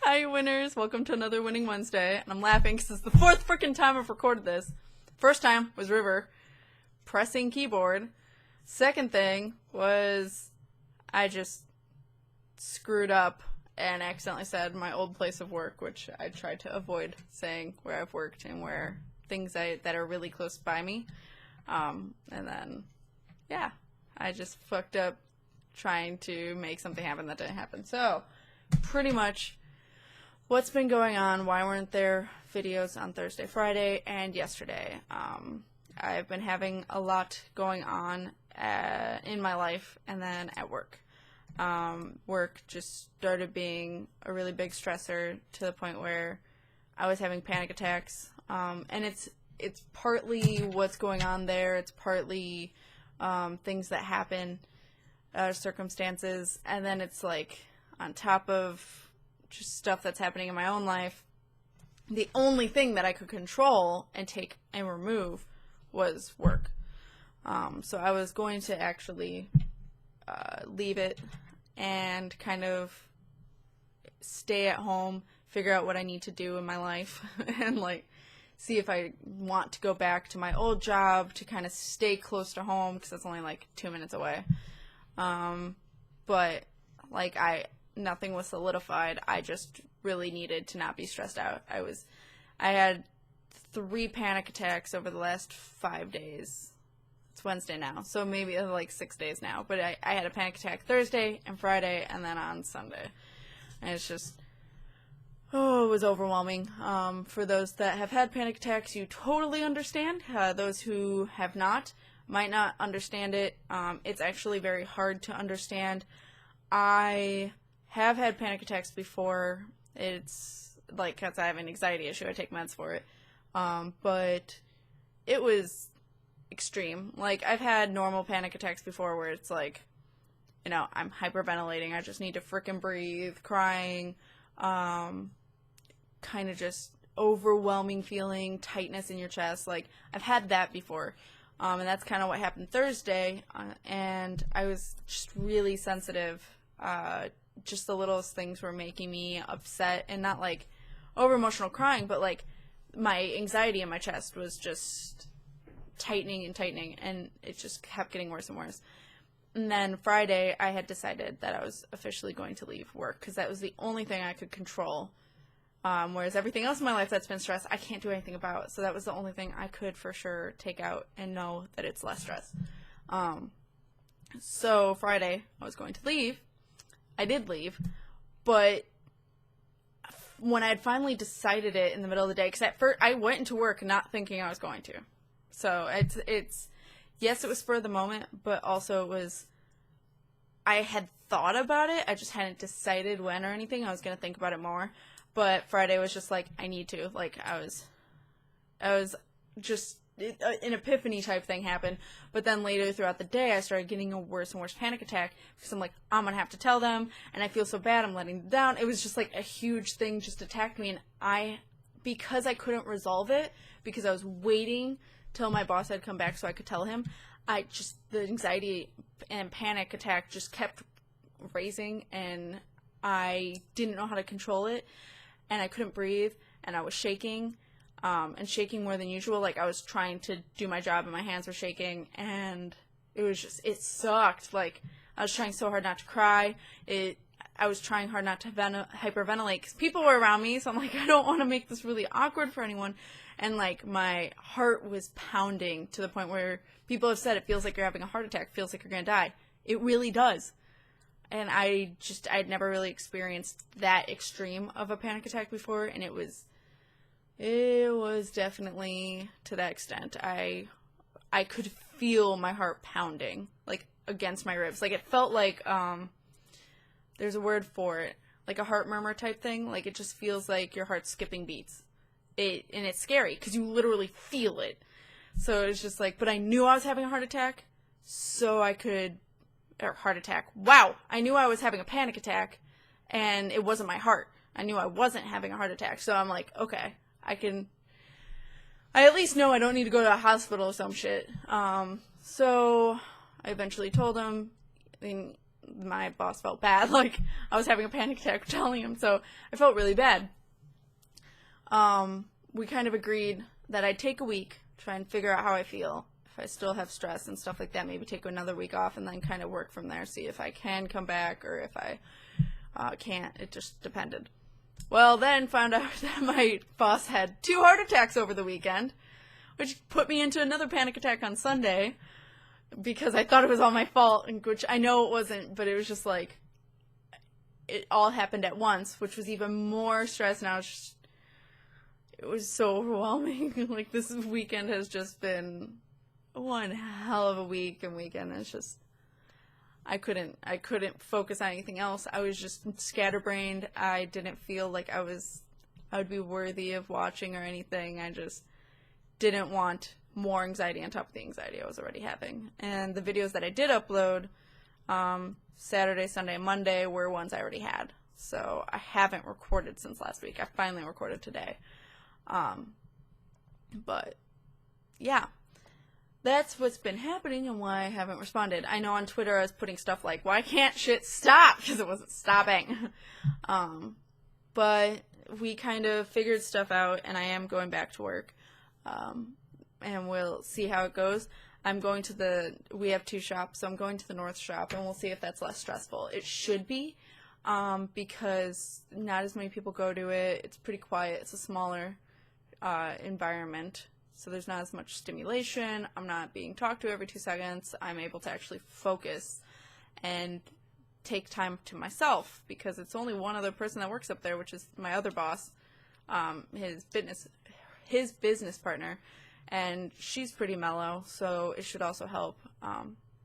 Hi, winners. Welcome to another Winning Wednesday. And I'm laughing because it's the fourth freaking time I've recorded this. First time was River pressing keyboard. Second thing was I just screwed up and accidentally said my old place of work, which I tried to avoid saying where I've worked and where things that are really close by me. And then, yeah, I just fucked up trying to make something happen that didn't happen. So, pretty much what's been going on, why weren't there videos on Thursday, Friday, and yesterday. I've been having a lot going on in my life and then at work. Work just started being a really big stressor to the point where I was having panic attacks. And it's partly what's going on there. It's partly things that happen, circumstances, and then it's like on top of just stuff that's happening in my own life. The only thing that I could control and take and remove was work. So I was going to actually leave it and kind of stay at home, figure out what I need to do in my life, and like see if I want to go back to my old job to kind of stay close to home because it's only like 2 minutes away. But like nothing was solidified. I just really needed to not be stressed out. I had 3 panic attacks over the last 5 days. It's Wednesday now, so maybe like 6 days now. But I had a panic attack Thursday and Friday and then on Sunday. And it's just, it was overwhelming. For those that have had panic attacks, you totally understand. Those who have not might not understand it. It's actually very hard to understand. I have had panic attacks before. It's like, because I have an anxiety issue, I take meds for it. But it was extreme. Like, I've had normal panic attacks before where it's like, you know, I'm hyperventilating, I just need to frickin' breathe, crying, kind of just overwhelming feeling, tightness in your chest. Like, I've had that before. And that's kind of what happened Thursday. And I was just really sensitive. Just the littlest things were making me upset, and not like over emotional crying, but like my anxiety in my chest was just tightening and tightening, and it just kept getting worse and worse. And then Friday, I had decided that I was officially going to leave work because that was the only thing I could control. Whereas everything else in my life that's been stress, I can't do anything about. So that was the only thing I could for sure take out and know that it's less stress. So Friday, I was going to leave. I did leave, but when I had finally decided it in the middle of the day, because at first I went into work not thinking I was going to. So it's yes, it was spur of the moment, but also it was, I had thought about it. I just hadn't decided when or anything. I was going to think about it more. But Friday was just like, I need to. Like, I was just, an epiphany type thing happened. But then later throughout the day, I started getting a worse and worse panic attack because I'm like, I'm going to have to tell them, and I feel so bad, I'm letting them down. It was just like a huge thing just attacked me, and because I couldn't resolve it, because I was waiting till my boss had come back so I could tell him, the anxiety and panic attack just kept raising, and I didn't know how to control it, and I couldn't breathe, and I was shaking, and shaking more than usual. Like, I was trying to do my job and my hands were shaking, and it sucked. Like, I was trying so hard not to cry. I was trying hard not to hyperventilate because people were around me, so I'm like, I don't want to make this really awkward for anyone. And like, my heart was pounding to the point where people have said it feels like you're having a heart attack, feels like you're gonna die. It really does. And I'd never really experienced that extreme of a panic attack before, and it was definitely to that extent. I could feel my heart pounding, like, against my ribs. Like, it felt like, there's a word for it, like a heart murmur type thing. Like, it just feels like your heart's skipping beats. And it's scary, because you literally feel it. So it's just like, but I knew I was having a heart attack, so I could, or heart attack. Wow! I knew I was having a panic attack, and it wasn't my heart. I knew I wasn't having a heart attack, so I'm like, okay, I at least know I don't need to go to a hospital or some shit. So I eventually told him, my boss felt bad. Like, I was having a panic attack telling him, so I felt really bad. We kind of agreed that I'd take a week, try and figure out how I feel. If I still have stress and stuff like that, maybe take another week off and then kind of work from there, see if I can come back or if I can't. It just depended. Well, then found out that my boss had 2 heart attacks over the weekend, which put me into another panic attack on Sunday because I thought it was all my fault, which I know it wasn't, but it was just like, it all happened at once, which was even more stress, and it was so overwhelming. Like, this weekend has just been one hell of a weekend. It's just, I couldn't focus on anything else. I was just scatterbrained. I didn't feel like I would be worthy of watching or anything. I just didn't want more anxiety on top of the anxiety I was already having. And the videos that I did upload, Saturday, Sunday, and Monday were ones I already had. So I haven't recorded since last week. I finally recorded today. But yeah, that's what's been happening and why I haven't responded. I know on Twitter I was putting stuff like, why can't shit stop? Because it wasn't stopping. But we kind of figured stuff out, and I am going back to work. And we'll see how it goes. We have 2 shops, so I'm going to the North shop, and we'll see if that's less stressful. It should be, because not as many people go to it. It's pretty quiet. It's a smaller environment, so there's not as much stimulation. I'm not being talked to every 2 seconds. I'm able to actually focus and take time to myself, because it's only one other person that works up there, which is my other boss, his business partner, and she's pretty mellow, so it should also help.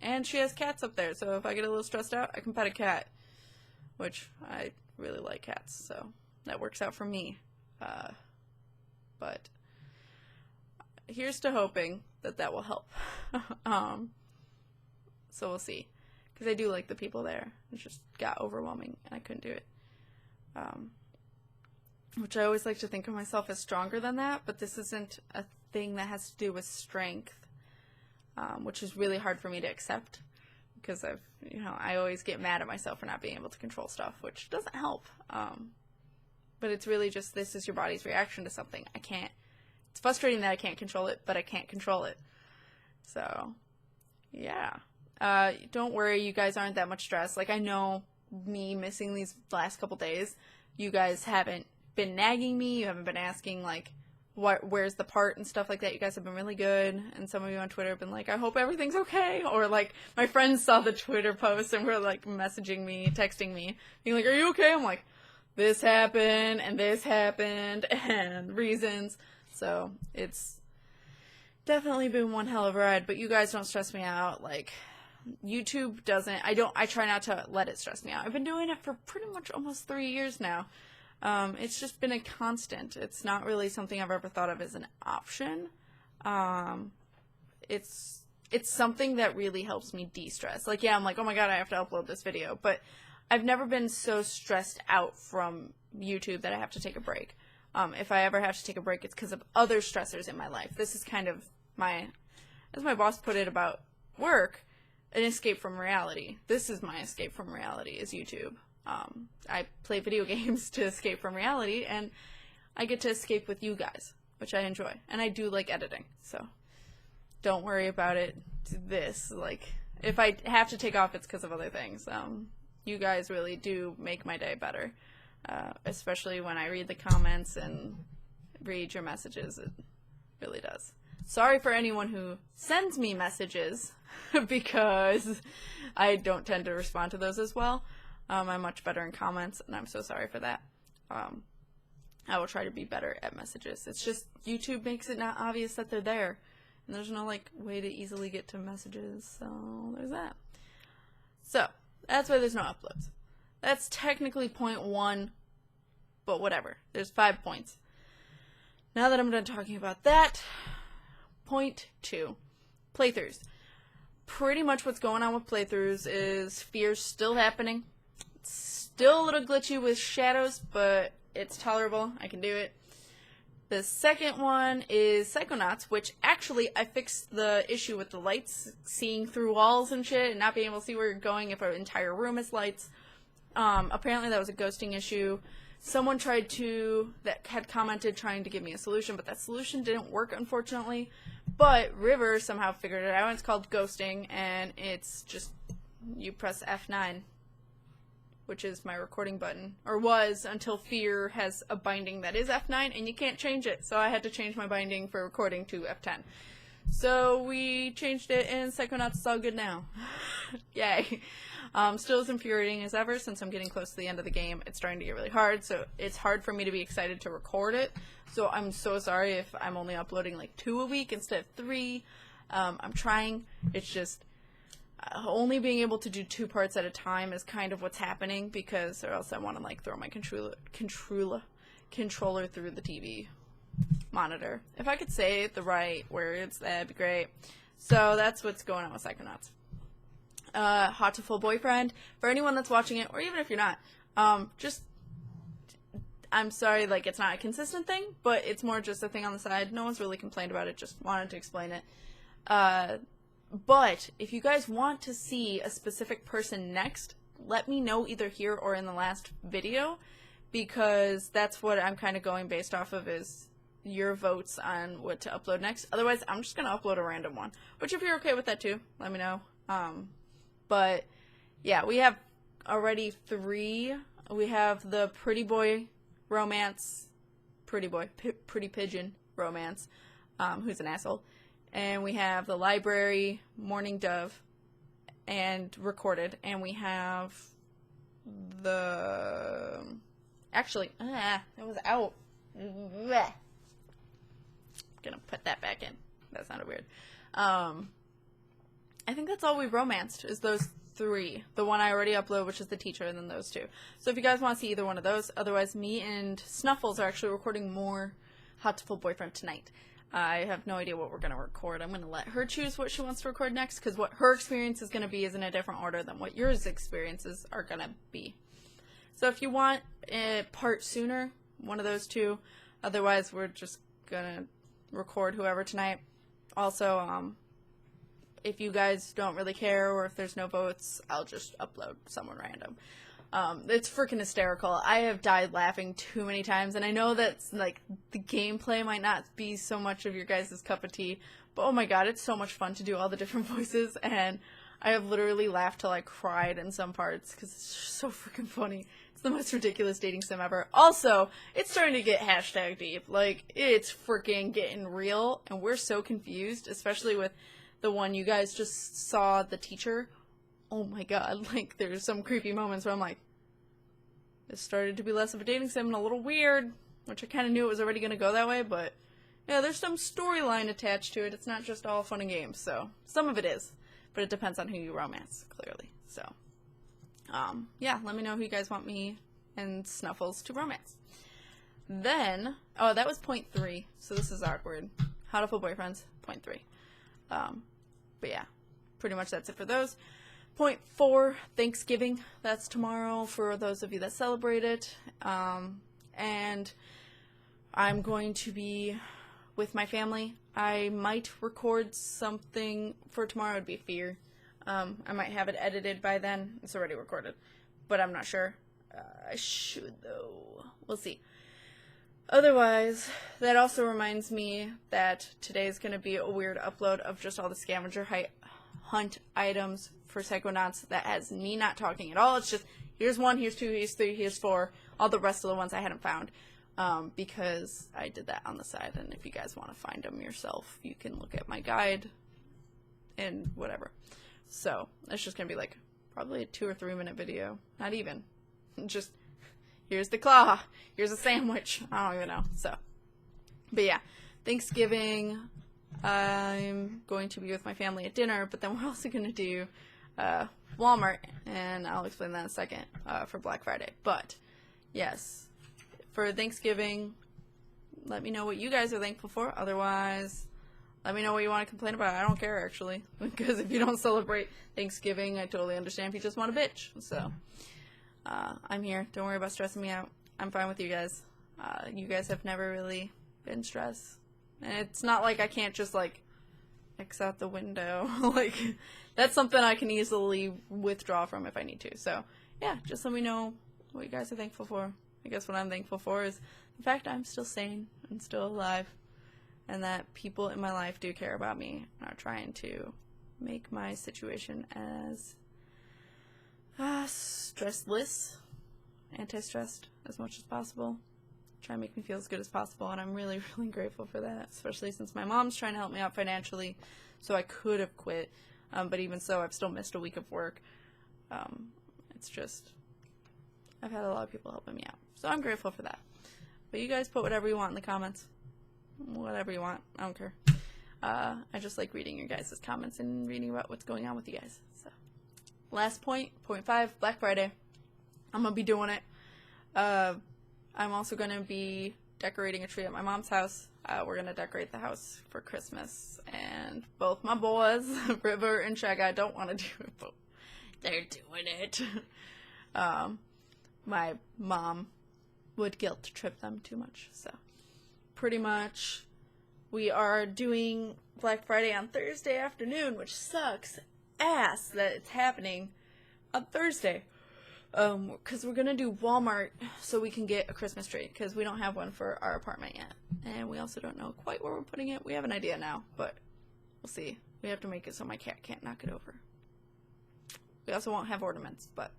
And she has cats up there, so if I get a little stressed out, I can pet a cat, which I really like cats, so that works out for me. But here's to hoping that will help. So we'll see, because I do like the people there. It just got overwhelming, and I couldn't do it. Which I always like to think of myself as stronger than that, but this isn't a thing that has to do with strength, which is really hard for me to accept, because I always get mad at myself for not being able to control stuff, which doesn't help. But it's really just, this is your body's reaction to something. It's frustrating that I can't control it, but I can't control it. So, yeah. Don't worry, you guys aren't that much stress. Like, I know me missing these last couple days, you guys haven't been nagging me, you haven't been asking, like, where's the part and stuff like that. You guys have been really good, and some of you on Twitter have been like, I hope everything's okay, or like, my friends saw the Twitter post and were like messaging me, texting me, being like, are you okay? I'm like, this happened, and reasons. So it's definitely been one hell of a ride, but you guys don't stress me out. Like, YouTube doesn't, I try not to let it stress me out. I've been doing it for pretty much almost 3 years now. It's just been a constant. It's not really something I've ever thought of as an option. It's something that really helps me de-stress. Like, yeah, I'm like, oh my god, I have to upload this video, but I've never been so stressed out from YouTube that I have to take a break. If I ever have to take a break, it's because of other stressors in my life. This is kind of as my boss put it about work, an escape from reality. This is my escape from reality, is YouTube. I play video games to escape from reality, and I get to escape with you guys, which I enjoy. And I do like editing, so don't worry about it. Like, if I have to take off, it's because of other things. You guys really do make my day better, especially when I read the comments and read your messages. It really does. Sorry for anyone who sends me messages, because I don't tend to respond to those as well. I'm much better in comments, and I'm so sorry for that. I will try to be better at messages. It's just YouTube makes it not obvious that they're there, and there's no, like, way to easily get to messages, so there's that. So, that's why there's no uploads. That's technically point 1, but whatever. There's 5 points. Now that I'm done talking about that, point 2, playthroughs. Pretty much what's going on with playthroughs is fear's still happening. Still a little glitchy with shadows, but it's tolerable. I can do it. The second one is Psychonauts, which actually I fixed the issue with the lights, seeing through walls and shit, and not being able to see where you're going if an entire room is lights. Apparently that was a ghosting issue. Someone that had commented trying to give me a solution, but that solution didn't work, unfortunately. But River somehow figured it out. It's called ghosting, and it's just, you press F9, which is my recording button, or was until Fear has a binding that is F9, and you can't change it. So I had to change my binding for recording to F10. So we changed it, and Psychonauts is all good now. Yay. Still as infuriating as ever, since I'm getting close to the end of the game. It's starting to get really hard, so it's hard for me to be excited to record it. So I'm so sorry if I'm only uploading like 2 a week instead of 3. I'm trying. It's just only being able to do 2 parts at a time is kind of what's happening, because or else I want to like throw my controller through the TV monitor. If I could say the right words, that'd be great. So that's what's going on with Psychonauts. Hot to Full Boyfriend. For anyone that's watching it, or even if you're not, I'm sorry, like, it's not a consistent thing, but it's more just a thing on the side. No one's really complained about it, just wanted to explain it. But if you guys want to see a specific person next, let me know either here or in the last video, because that's what I'm kind of going based off of, is your votes on what to upload next. Otherwise, I'm just going to upload a random one, which if you're okay with that too, let me know. But yeah, we have already 3. We have the Pretty Boy romance, Pretty Pigeon romance, who's an asshole. And we have the Library, Morning Dove, and Recorded. And we have the... Actually, it was out. Blech. Gonna put that back in. That sounded weird. I think that's all we romanced, is those 3. The one I already uploaded, which is the teacher, and then those 2. So if you guys want to see either one of those, otherwise me and Snuffles are actually recording more Hot to Full Boyfriend tonight. I have no idea what we're going to record. I'm going to let her choose what she wants to record next, because what her experience is going to be is in a different order than what yours experiences are going to be. So if you want a part sooner, one of those 2. Otherwise, we're just going to record whoever tonight. Also, if you guys don't really care, or if there's no votes, I'll just upload someone random. It's freaking hysterical. I have died laughing too many times, and I know that's, like, the gameplay might not be so much of your guys' cup of tea, but oh my god, it's so much fun to do all the different voices, and I have literally laughed till I cried in some parts, because it's just so freaking funny. It's the most ridiculous dating sim ever. Also, it's starting to get hashtag deep. Like, it's freaking getting real, and we're so confused, especially with the one you guys just saw, the teacher. Oh my god, like, there's some creepy moments where I'm like, this started to be less of a dating sim and a little weird, which I kind of knew it was already going to go that way, but yeah, there's some storyline attached to it. It's not just all fun and games, so some of it is, but it depends on who you romance, clearly. So, yeah, let me know who you guys want me and Snuffles to romance. Then, oh, that was point 3, so this is awkward. How to Full Boyfriends, point 3. But yeah, pretty much that's it for those. Point 4, Thanksgiving. That's tomorrow for those of you that celebrate it. And I'm going to be with my family. I might record something for tomorrow. It'd be Fear. I might have it edited by then. It's already recorded, but I'm not sure. I should, though. We'll see. Otherwise, that also reminds me that today is going to be a weird upload of just all the scavenger hunt items for Psychonauts that has me not talking at all. It's just, here's 1, here's 2, here's 3, here's 4, all the rest of the ones I hadn't found, because I did that on the side, and if you guys want to find them yourself, you can look at my guide and whatever. So, it's just going to be like, probably a 2 or 3 minute video. Not even. Just, here's the claw, here's a sandwich, I don't even know, so. But yeah, Thanksgiving, I'm going to be with my family at dinner, but then we're also going to do Walmart, and I'll explain that in a second, for Black Friday. But, yes, for Thanksgiving, let me know what you guys are thankful for. Otherwise, let me know what you want to complain about. I don't care, actually, because if you don't celebrate Thanksgiving, I totally understand if you just want to bitch. So, I'm here. Don't worry about stressing me out. I'm fine with you guys. You guys have never really and stress. And it's not like I can't just, like, X out the window. Like, that's something I can easily withdraw from if I need to. So, yeah, just let me know what you guys are thankful for. I guess what I'm thankful for is the fact I'm still sane and still alive, and that people in my life do care about me and are trying to make my situation as stressless, anti-stressed as much as possible. Try and make me feel as good as possible, and I'm really, really grateful for that, especially since my mom's trying to help me out financially, so I could have quit, but even so, I've still missed a week of work. It's just, I've had a lot of people helping me out, so I'm grateful for that. But you guys put whatever you want in the comments. Whatever you want. I don't care. I just like reading your guys' comments and reading about what's going on with you guys. So, last point 5, Black Friday. I'm going to be doing it. I'm also going to be decorating a tree at my mom's house. We're going to decorate the house for Christmas. And both my boys, River and Shaggy, don't want to do it, but they're doing it. My mom would guilt trip them too much. So, pretty much, we are doing Black Friday on Thursday afternoon, which sucks ass that it's happening on Thursday. Because we're going to do Walmart so we can get a Christmas tree, because we don't have one for our apartment yet. And we also don't know quite where we're putting it. We have an idea now, but we'll see. We have to make it so my cat can't knock it over. We also won't have ornaments, but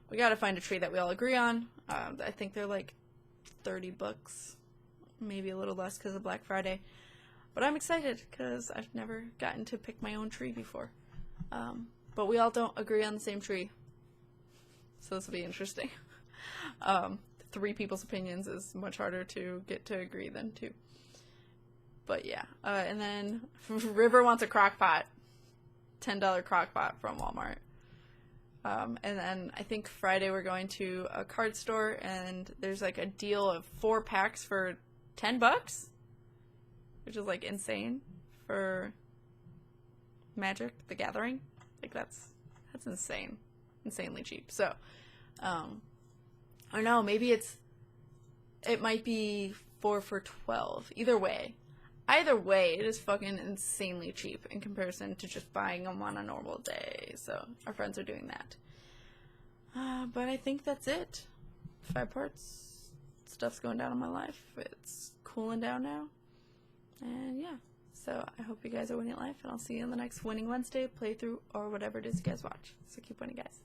we got to find a tree that we all agree on. I think they're like $30, maybe a little less because of Black Friday. But I'm excited because I've never gotten to pick my own tree before. But we all don't agree on the same tree. So this will be interesting. 3 people's opinions is much harder to get to agree than 2. But yeah. And then River wants a crock pot. $10 crock pot from Walmart. And then I think Friday we're going to a card store, and there's like a deal of 4 packs for $10, which is like insane for Magic the Gathering. Like that's insane, insanely cheap. So, or no, maybe it might be 4 for $12. Either way, it is fucking insanely cheap in comparison to just buying them on a normal day. So our friends are doing that. But I think that's it. 5 parts. Stuff's going down in my life. It's cooling down now. And yeah. So I hope you guys are winning at life, and I'll see you in the next Winning Wednesday playthrough or whatever it is you guys watch. So keep winning, guys.